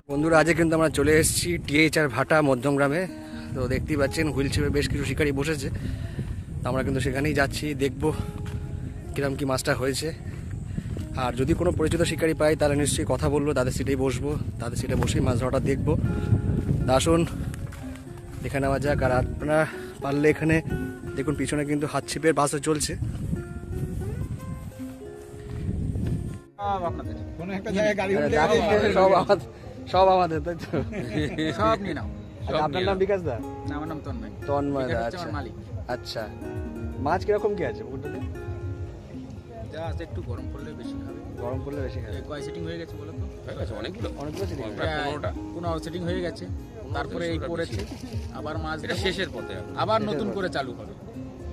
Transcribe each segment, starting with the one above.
বন্ধুরা আজকে কিন্তু আমরা চলে এসেছি টিএইচআর ভাটা মধ্যমগ্রামে। তো দেখতেই পাচ্ছেন হুইল চেপে বেশ কিছু শিকারি বসেছে। আমরা কিন্তু সেখানেই যাচ্ছি, দেখবো কিরম কি মাছটা হয়েছে। আর যদি কোনো পরিচিত শিকারি পাই তাহলে নিশ্চয়ই কথা বলবো, তাদের সিটেই বসবো, তাদের সিটে বসেই মাছ ধরাটা দেখবো। আসুন দেখে নেওয়া যাক। আর আপনারা পারলে এখানে দেখুন পিছনে কিন্তু হাত ছিপের বাসও চলছে। সব আমাদের তাই তো, সব নিয়ে নাও। আপনার নাম বিকাশ দা? আমার নাম তন্ময়। তন্ময় দা, আচ্ছা আচ্ছা। মাছ কিরকম কি আছে পুকুরটাতে? যা আছে একটু গরম পড়লে বেশি খাবে। গরম পড়লে বেশি খাবে। কয় সেটিং হয়ে গেছে বলো তো? হয়ে গেছে অনেকগুলো সেটিং, প্রায় 15টা। 15 সেটিং হয়ে গেছে, তারপরে এই পড়েছে আবার মাছ এটা শেষের পথে আবার নতুন করে চালু হবে।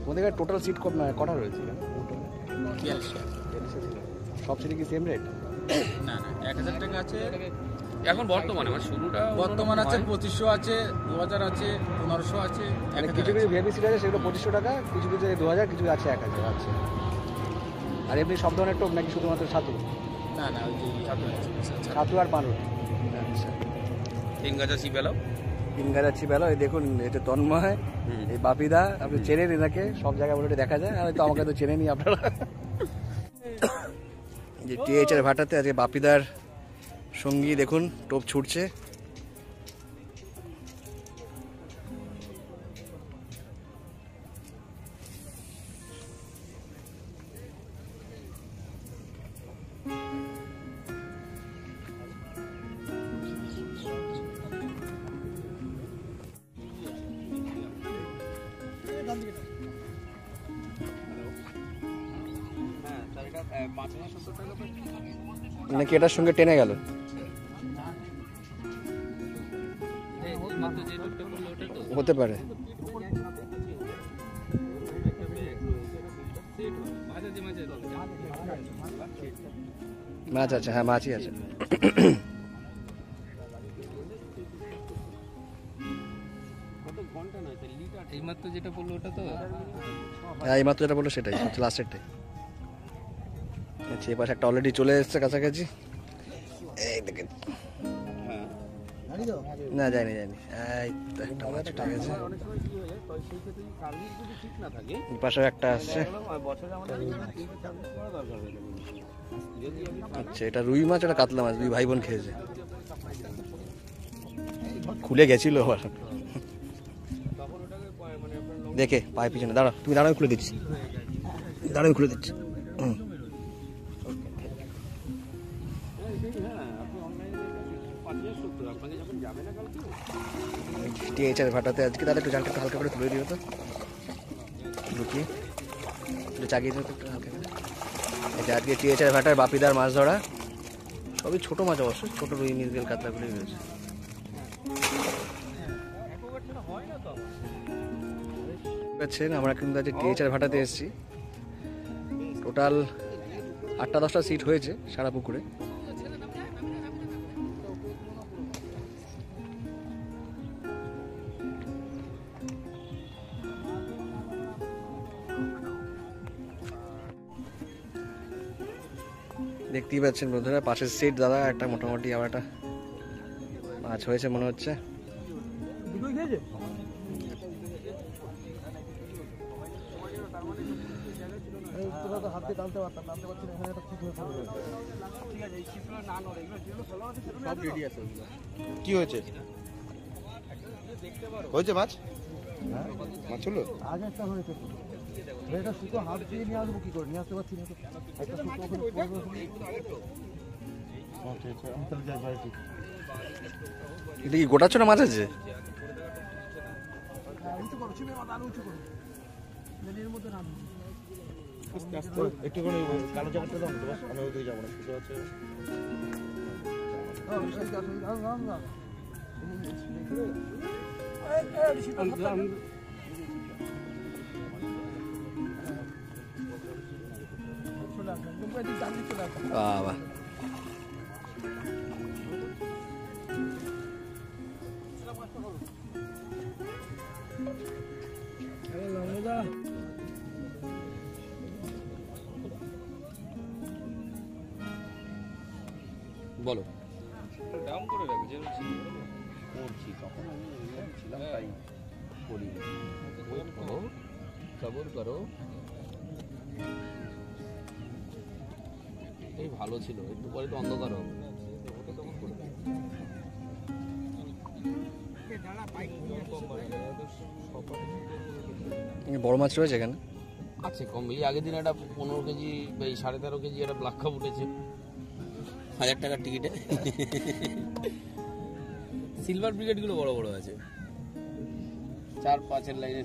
ওদের টোটাল সিট কটা রয়েছে? 42টা। সব সিটে কি সেম রেট? না না, 1000 টাকা আছে এখন বর্তমানে। মানে শুরুটা বর্তমান আছে 2500 আছে, 2000 আছে, 1500 আছে। কিছু কিছু ভিআইপি সিট আছে সেগুলো 2500 টাকা, কিছু কিছু 2000, কিছু আছে 1000 আছে। আর এমনি সব ধরনের টোপ নাকি শুধুমাত্র ছাতু? না না, ওই যে ছাতু আর পানুট। আচ্ছা, তিনগাজা ছিপেলাও। তিনগাজা ছিপেলাও। এই দেখুন এটা তন্ময়, এই বাপিদা, আপনি চেনেন এনাকে, সব জায়গায় বলে দেখা যায়। আর তো আমাকে তো চেনেনি আপনারা। যে টিএইচআর ভাটাতে আজকে বাপিদার সঙ্গী দেখুন টোপ ছুটছে। নাকি এটার সঙ্গে টেনে গেল? হতে পারে। মাছ আছে, হ্যাঁ মাছই আছে। এইমাত্র যেটা বললো ওটা তো, হ্যাঁ এইমাত্র যেটা বললো সেটাই, লাস্টেরটাই। আচ্ছা, এই পাশে একটা অলরেডি চলে এসছে কাছাকাছি। এই দেখেন, না যায়নি এই তো একটা মাছ উঠে গেছে। এই পাশেও একটা আসছে। আচ্ছা, এটা রুই মাছ, এটা কাতলা মাছ, দুই ভাই বোন খেয়েছে। খুলে গেছিল আবার, দেখে পায়ে পিছনে। দাঁড়া, তুমি দাঁড়াও, খুলে দিচ্ছি, দাঁড়াও খুলে দিচ্ছি। টিএইচআর ভাটাতে আজকে তাহলে একটু জালটা হালকা করে তুলে দিও তো, লুকিয়ে একটু চাগিয়ে দিও একটু হালকা করে। এটা আজকে টিএইচআর ভাটার বাপিদার মাছ ধরা, সবই ছোটো মাছ অবশ্য, ছোটো রুই মৃগেল কাতলাগুলোই রয়েছে। পাচ্ছেন আমরা কিন্তু আজকে টিএইচআর ভাটাতে এসেছি। টোটাল 8টা-10টা সিট হয়েছে সারা পুকুরে। দেখতেই পাচ্ছেন বন্ধুরা, পাশের সিট দাদা একটা মোটামুটি আবার একটা মাছ হয়েছে মনে হচ্ছে। কি হয়েছে? হয়েছে মাছ? মাছ হলো? আগে একটা হয়েছে, এটা শুধু হাত দিয়ে নিয়ে আসবো, কি করে নিয়ে আসতে পারছি না তো। একটা এটা কি গোটা ছোট মাছ আছে? একটু করে কালো জায়গাটা দাও, আমি ওদিকে যাবো না, শুধু আছে। বাবা, বলো ডাউন করে রাখো যে করছি তখন আমি ছিলাম তাই করি ওয়েট করো সবর করো এই ভালো ছিল একটু পরে তো অন্ধকার হবে ওটা তখন করে দেবে। বড় মাছ রয়েছে এখানে? আছে কম এই আগের দিন একটা 15 কেজি বা এই 13.5 কেজি একটা ব্ল্যাক কাপ উঠেছে 1000 টাকার টিকিটে। সিলভার ব্রিগেডগুলো বড় বড় আছে 4-5 এর লাইনে।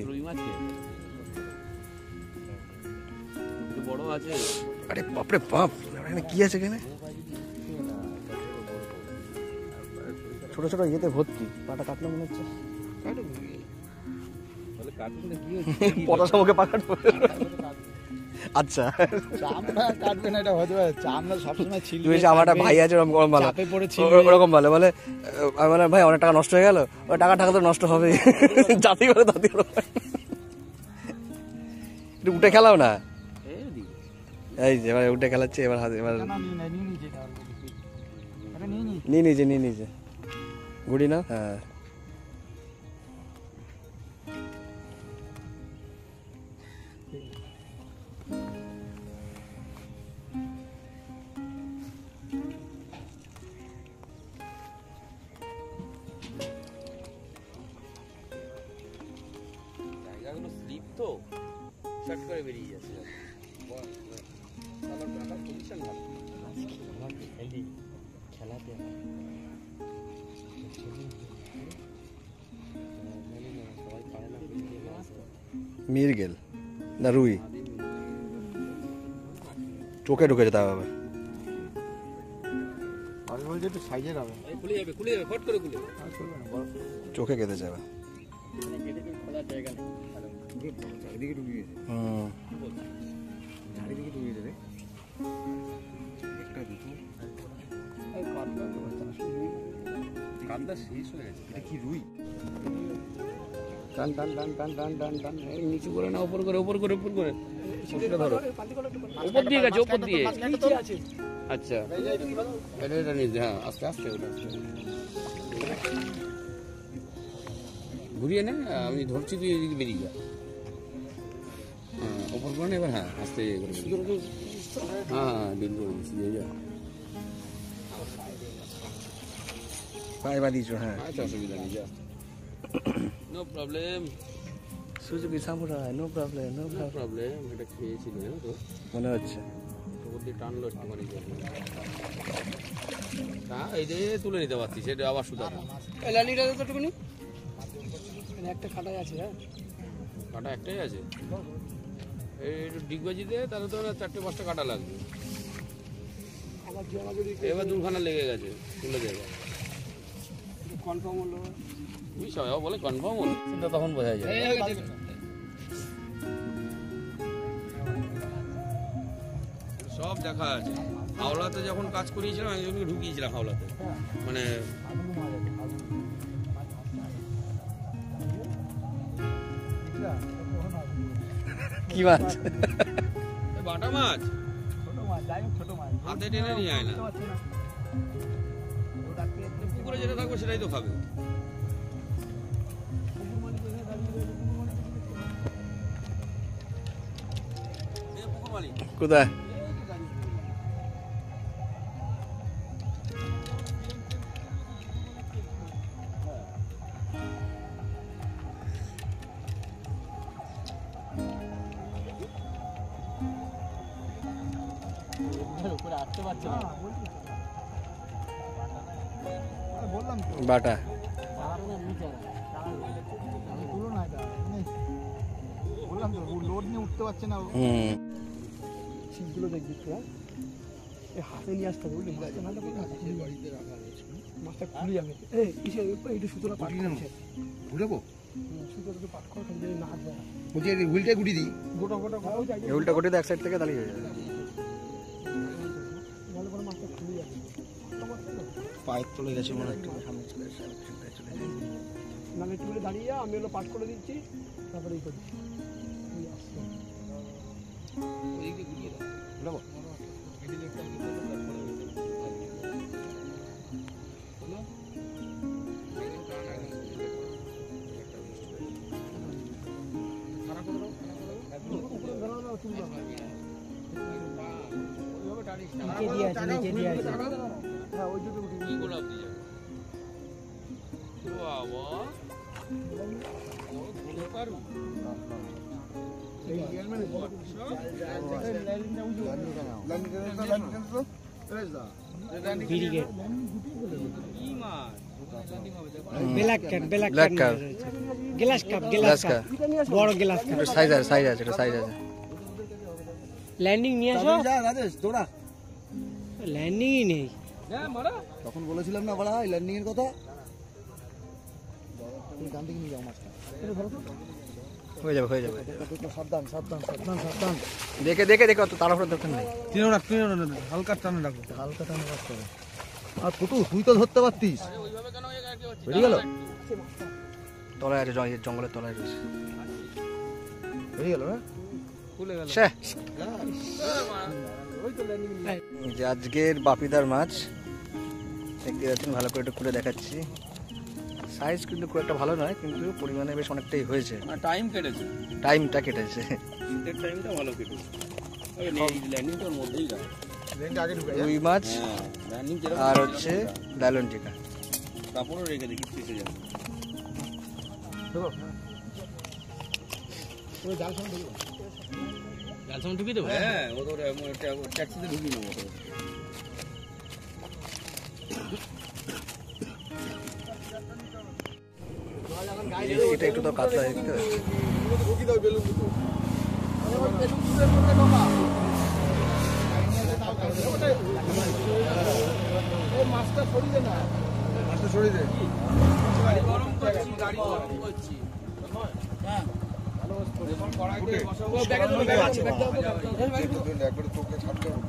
রুই মাছ একটু বড় আছে। আরে বাপরে বাপ, এখানে কি আছে এখানে? ছোট ছোট ইয়েতে ভর্তি, পাটা কাটলো মনে হচ্ছে। পটাশা মুখে পা কাটবো। আচ্ছা কাটবে না এটা হতে পারে, আমরা সবসময় ছিল। তুই আমার একটা ভাই আছে ওরকম বলে, ওরকম বলে আমি বলে ভাই অনেক টাকা নষ্ট হয়ে গেল, ওই টাকা তো নষ্ট হবে, জাতি করে তাতি একটু উঠে খেলাও না। এই যে এবার উঠে খেলাচ্ছে, এবার এবার নিয়ে নিজে ঘুরি না। হ্যাঁ জায়গাগুলো স্লিপ তো শর্ট করে বেরিয়ে যাচ্ছে। পজিশন ভালো খেলাতে মিরগেল না রুই, চোখে ঢুকে যেতে হবে। খুলে যাবে ফট করে খুলে চোখে কেটে যাবে। কান্দা শেষ হয়ে গেছে। এটা কি রুই? টান টান টান টান টান টান টান এই নিচু করে না, উপর করে ধরো। উপর দিয়ে গেছে, উপর দিয়ে। আচ্ছা এটা নিচে। হ্যাঁ আস্তে আস্তে ঘুরিয়ে নে, আমি ধরছি, তুই এদিকে বেরিয়ে যা। হ্যাঁ উপর করে নে এবার। হ্যাঁ আস্তে করে। হ্যাঁ ডিল করে দিচ্ছি, দিয়ে যা। পায়ে বাঁধিয়েছো? হ্যাঁ আচ্ছা অসুবিধা নেই, যা। No problem Suzuki Samurai, no problem no problem. এটা খেয়েছিল জানো তো, মনে হচ্ছে। উপর দিয়ে টানলো একটুখানি। হ্যাঁ এই যে তুলে নিতে পারছি, সেটা আবার সুতাটা। এই লালিটা কতটুকুনি? একটা কাটাই আছে। হ্যাঁ কাটা একটাই আছে। এই একটু ডিগবাজিতে তাহলে তো 4-5টা কাটা লাগবে। এবার দুখানা লেগে গেছে, তুলে দেবে। কনফার্ম হলো তুই সবাই বলে কনফার্ম হলো, সেটা তখন বোঝা যায়। সব দেখা আছে। হাওলাতে যখন কাজ করিয়েছিলাম আমি যখন ঢুকিয়েছিলাম হাওলাতে, মানে কি মাছ? বাটা মাছ, হাতে টেনে নিয়ে আয় না, পুকুরে যেটা থাকবে সেটাই তো খাবে। কোথায়? বাটা লোড নিয়ে উঠতে পারছে না। ছিপগুলো দেখবি হাতে নিয়ে আসতে হবে, বুঝলি? মাছটা খুলি আমি এইটু সুতোটা পাট করছে, ঘুরাবো সুতোটা পাট করে না হাত দেয়, বলছি হুইলটা গুটি দিই। গোটা গোটা উল্টা করে এক সাইড থেকে দাঁড়িয়ে হয়ে যাবে। ভালো করে মাছটা খুলি যাবে। পায়ের চলে গেছে মনে একটু সামনে চলে এসে না একটু করে দাঁড়িয়ে আমি হলো পাট করে দিচ্ছি, তারপরে এই করছি। Black cup, glass cup, glass cup, বড় গ্লাস কাপ। সাইজ আছে, সাইজ আছে, এটা সাইজ আছে। ল্যান্ডিং নিয়ে আসো। রাজেশ দৌড়া, ল্যান্ডিংই নেই। তখন বলেছিলাম না বলা ল্যান্ডিং এর কথা, তুমি ডান দিকে নিয়ে যাও মাছটা। হয়ে যাবে, হয়ে যাবে। সাবধান সাবধান সাবধান সাবধান, দেখে দেখে দেখে অত তাড়াহুড়ো দরকার নেই। হালকা টানে রাখো, হালকা টানে রাখতে হবে। আর ফুটু তুই তো ধরতে পারতিস, বেরিয়ে গেল, তলায় আছে, জঙ্গলের তলায় রয়েছে। বেরিয়ে গেল না? ছ্যা। যে আজকের বাপিদার মাছ দেখতে যাচ্ছেন, ভালো করে একটু খুলে দেখাচ্ছি। সাইজ কিন্তু খুব একটা ভালো নয়, কিন্তু পরিমাণে বেশ অনেকটাই হয়েছে। টাইম কেটেছে, টাইমটা কেটেছে। শীতের টাইমটা ভালো কেটেছে। ল্যান্ডিংটার মধ্যেই যায়, রুই মাছ ল্যান্ডিং আর হচ্ছে লাইলন টিকা। কাপড়ও রেখে দেখি ফেসে যাবে। জাল সামনে ঢুকিয়ে দেবো। হ্যাঁ, ও তো ট্যাক্সিতে ঢুকিয়ে নেবো। এটা একটু তো কাতলা দেখতে পাচ্ছি। মাছটা সরিয়ে দে না, মাছটা সরিয়ে দে। গাড়ি গরম করছি, গাড়ি গরম করছি। হ্যাঁ, কড়াইতে বসাবো, ব্যাগে দেবো, ব্যাগে দেবো। একবারে তোকে ছাড়তে হবে।